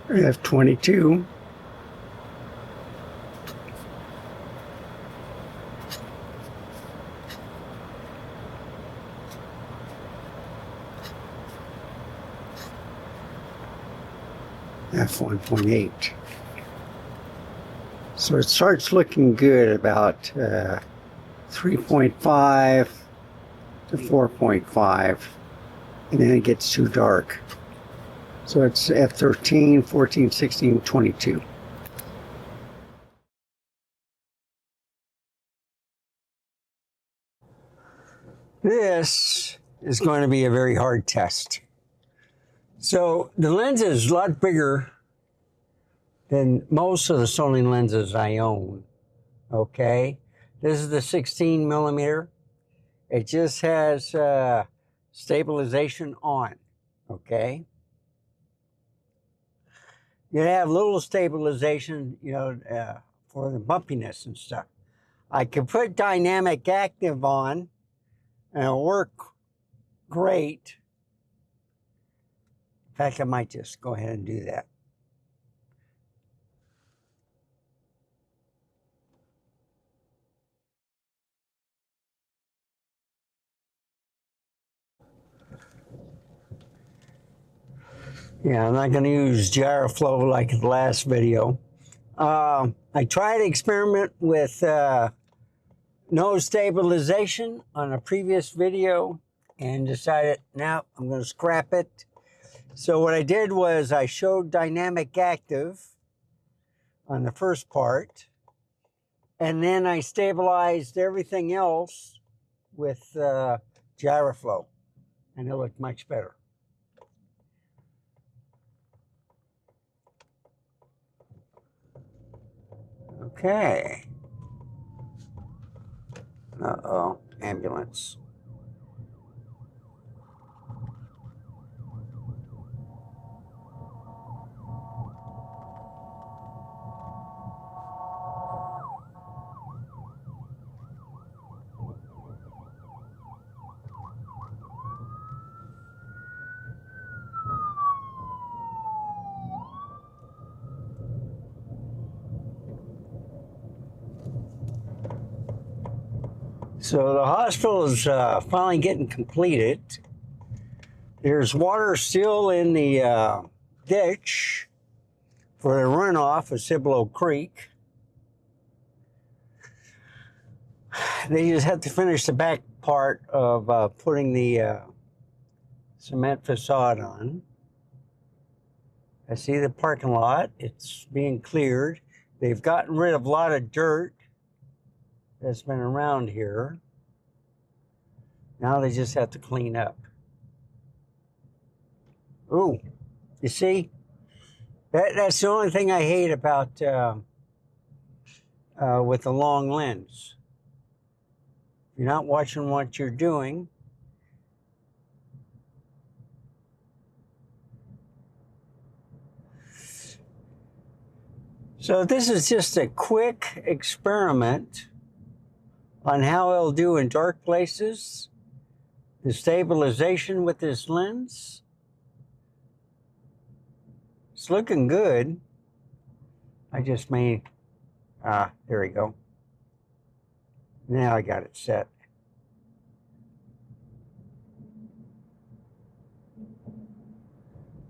F22. F1.8. So it starts looking good about 3.5 to 4.5, and then it gets too dark. So it's F13, 14, 16, 22. This is going to be a very hard test. So the lens is a lot bigger than most of the Sony lenses I own, okay? This is the 16 millimeter. It just has stabilization on, okay? You have little stabilization, for the bumpiness and stuff. I could put dynamic active on and it'll work great. In fact, I might just go ahead and do that. Yeah, I'm not going to use gyroflow like the last video. I tried to experiment with no stabilization on a previous video and decided, no, I'm going to scrap it. So what I did was I showed dynamic active on the first part, and then I stabilized everything else with gyroflow, and it looked much better. Okay. Uh-oh, ambulance. So the hospital is finally getting completed. There's water still in the ditch for the runoff of Cibolo Creek. They just have to finish the back part of putting the cement facade on. I see the parking lot. It's being cleared. They've gotten rid of a lot of dirt that's been around here. Now they just have to clean up. Ooh, you see? That's the only thing I hate about with the long lens. If you're not watching what you're doing, so this is just a quick experiment on how it'll do in dark places, the stabilization with this lens. It's looking good. I just may, there we go. Now I got it set.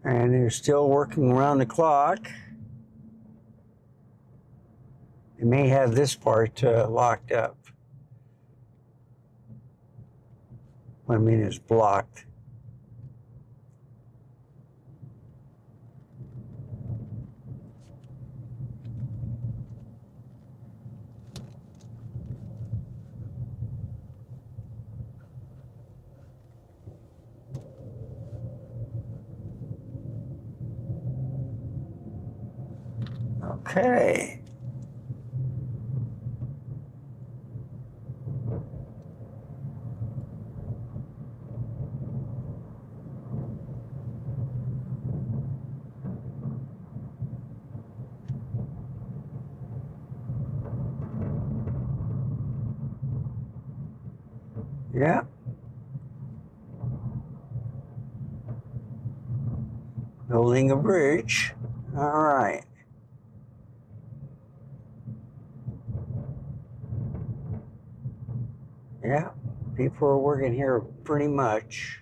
And they're still working around the clock. They may have this part locked up. What I mean is blocked. Okay. Yeah. Building a bridge. All right. Yeah, people are working here pretty much.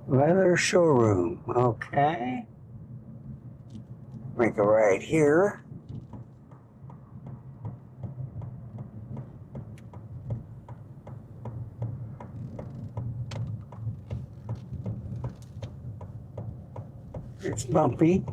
Leather showroom, okay. Make a right here. It's bumpy.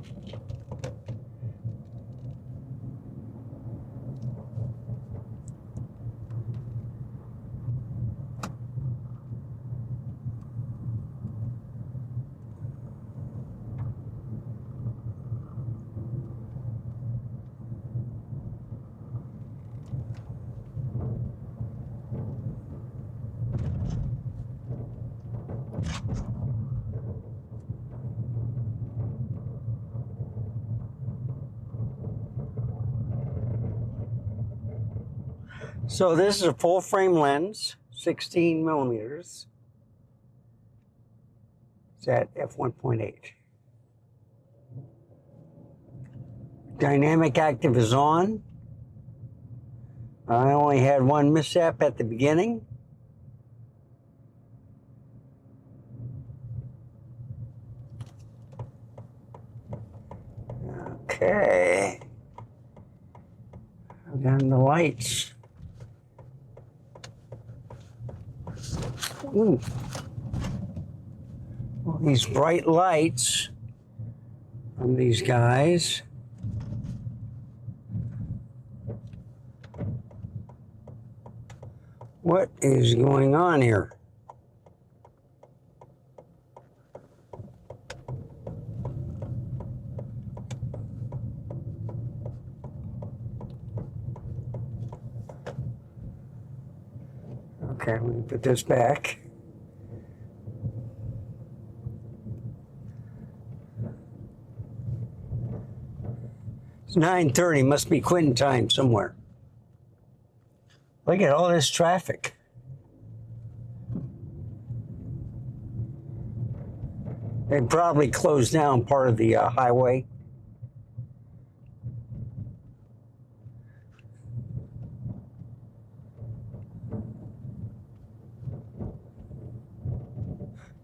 So this is a full frame lens, 16 millimeters. It's at f1.8. Dynamic active is on. I only had one mishap at the beginning. Okay. Then the lights. Ooh. Well, these bright lights from these guys. What is going on here? Okay, let me put this back. It's 9:30, must be quitting time somewhere. Look at all this traffic. They probably closed down part of the highway.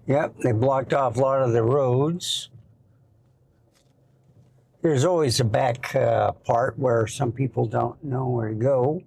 Yep, they blocked off a lot of the roads. There's always a back part where some people don't know where to go.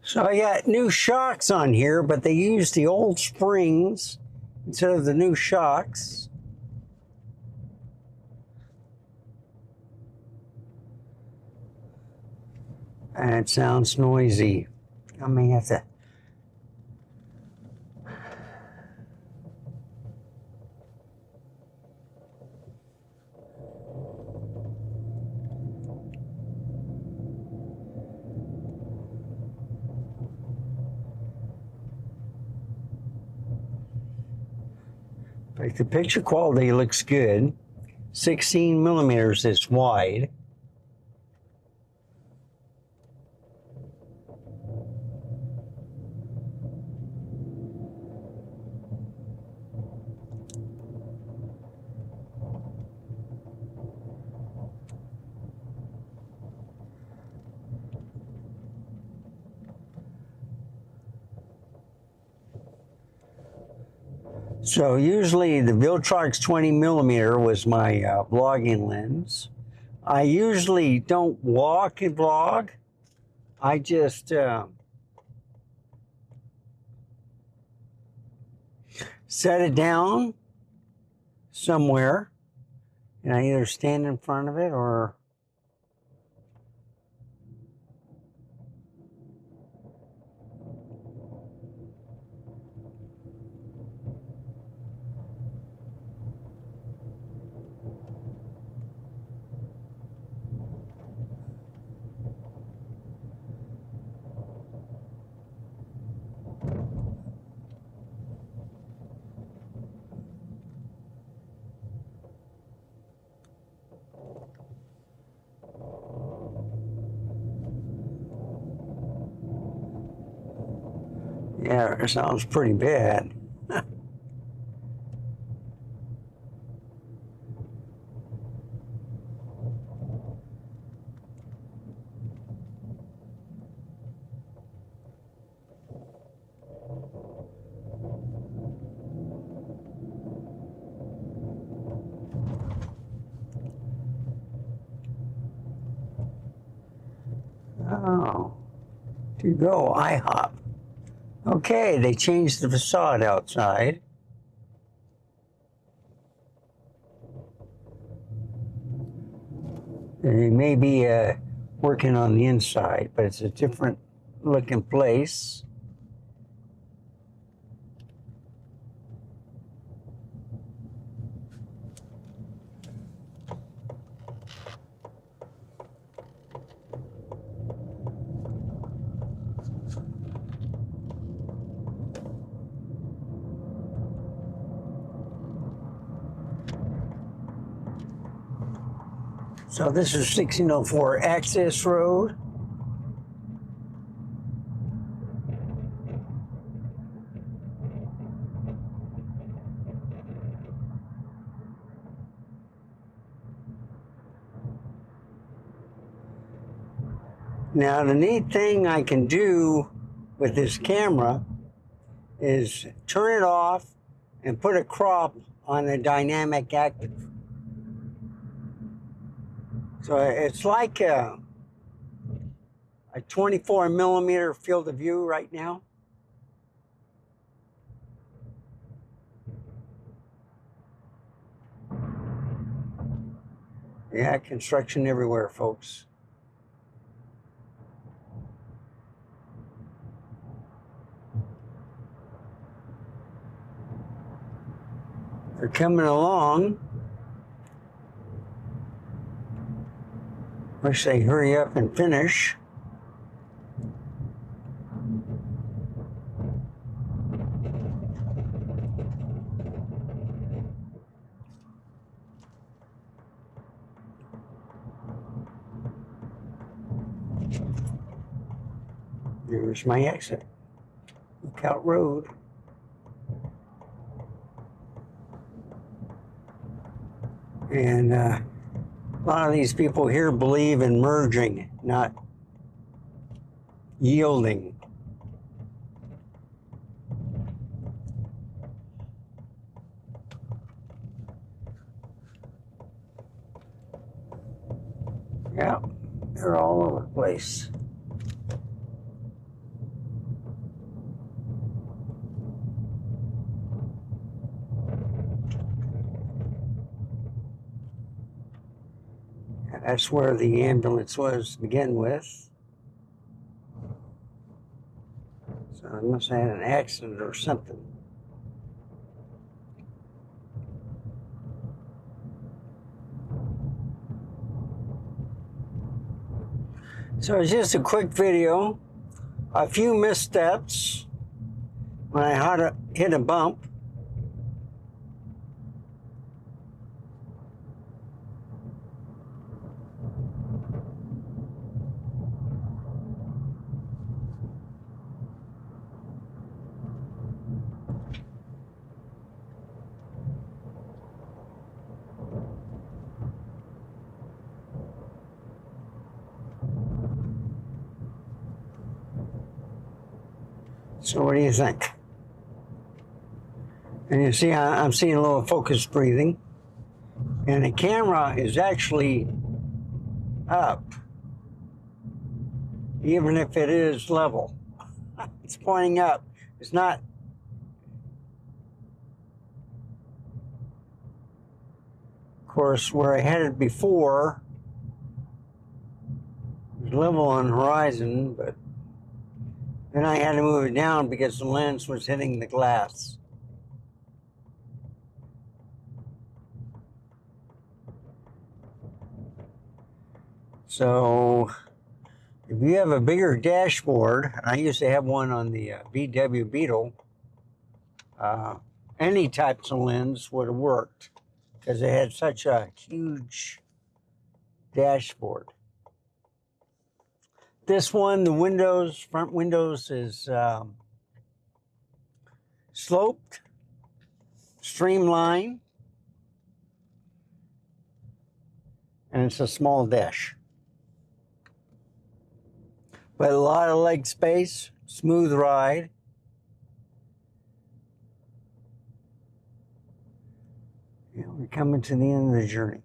So I got new shocks on here, but they used the old springs instead of the new shocks. And it sounds noisy. I may have to. Like the picture quality looks good. 16 millimeters is wide. So usually the Viltrox 20mm was my vlogging lens. I usually don't walk and vlog. I just set it down somewhere, and I either stand in front of it or yeah, it sounds pretty bad. Oh, to go IHOP. Okay, they changed the facade outside. They may be working on the inside, but it's a different looking place. So this is 1604 Access Road. Now the neat thing I can do with this camera is turn it off and put a crop on the dynamic active. So it's like a 24mm field of view right now. Yeah, construction everywhere, folks. They're coming along. Wish they hurry up and finish. Here's my exit. Lookout Road. And a lot of these people here believe in merging, not yielding. Yeah, they're all over the place. That's where the ambulance was to begin with. So I must have had an accident or something. So it's just a quick video. A few missteps when I hit a bump. So what do you think? And you see, I'm seeing a little focus breathing. And the camera is actually up, even if it is level. It's pointing up. It's not. Of course, where I had it before, it was level on the horizon, but then I had to move it down because the lens was hitting the glass. So if you have a bigger dashboard, I used to have one on the VW Beetle, any types of lens would have worked because it had such a huge dashboard. This one, the windows, front windows is sloped, streamlined, and it's a small dash. But a lot of leg space, smooth ride. We're coming to the end of the journey.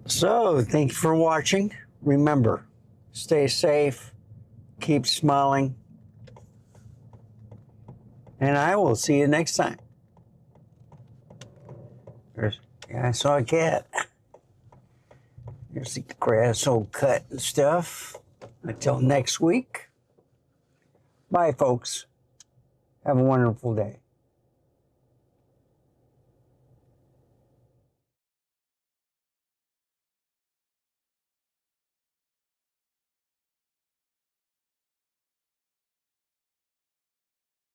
So, thank you for watching. Remember, stay safe, keep smiling, and I will see you next time. I saw a cat. Here's the grass all cut and stuff. Until next week. Bye, folks. Have a wonderful day.